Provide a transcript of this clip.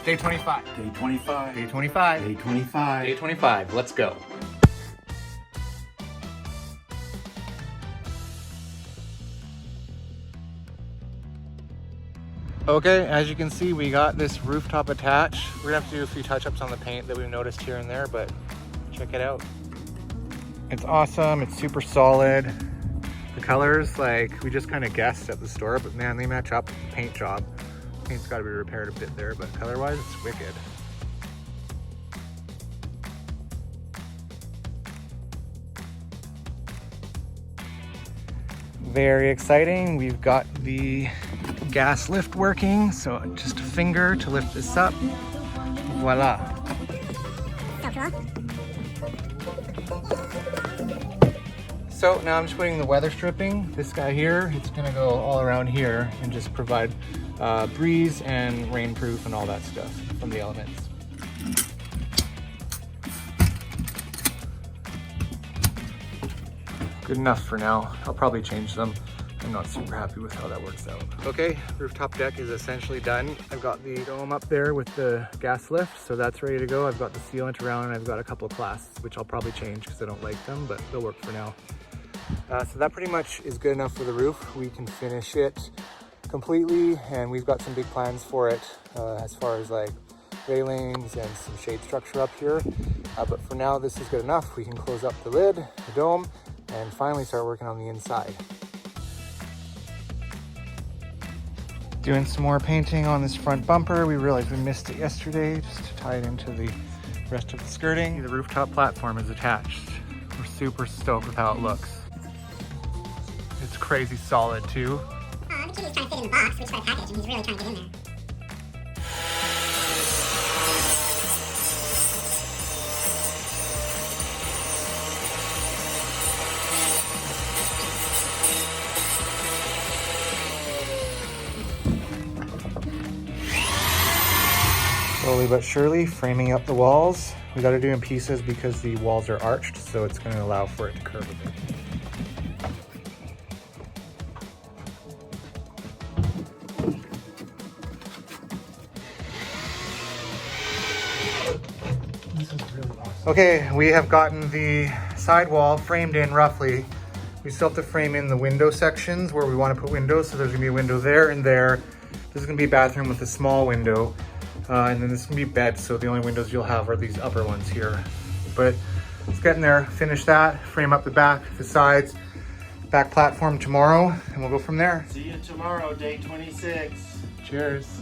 Day 25. Day 25. Day 25. Day 25. Day 25. Let's go. Okay, as you can see, we got this rooftop attached. We're gonna have to do a few touch-ups on the paint that we've noticed here and there, but check it out. It's awesome, it's super solid. The colors, like, we just kind of guessed at the store, but man, they match up with the paint job. Paint's gotta be repaired a bit there, but color-wise, it's wicked. Very exciting. We've got the gas lift working, so just a finger to lift this up. Voila. So now I'm just putting the weather stripping. This guy here, it's gonna go all around here and just provide breeze and rainproof and all that stuff from the elements. Good enough for now. I'll probably change them. I'm not super happy with how that works out. Okay, rooftop deck is essentially done. I've got the dome up there with the gas lift, so that's ready to go. I've got the sealant around and I've got a couple of clasps, which I'll probably change because I don't like them, but they'll work for now. So that pretty much is good enough for the roof. We can finish it completely, and we've got some big plans for it as far as like railings and some shade structure up here. But for now, this is good enough. We can close up the lid, the dome, and finally start working on the inside. Doing some more painting on this front bumper. We realized we missed it yesterday, just to tie it into the rest of the skirting. The rooftop platform is attached. We're super stoked with how it looks. It's crazy solid too. The kid is trying to fit in the box, which by package, and he's really trying to get in there. Slowly but surely framing up the walls. We got to do in pieces because the walls are arched, so it's going to allow for it to curve a bit. This is really awesome. Okay, we have gotten the sidewall framed in roughly. We still have to frame in the window sections where we want to put windows, so there's going to be a window there and there. This is going to be a bathroom with a small window. And then this can be bed, so the only windows you'll have are these upper ones here. But let's get in there, finish that, frame up the back, the sides, back platform tomorrow, and we'll go from there. See you tomorrow, day 26. Cheers.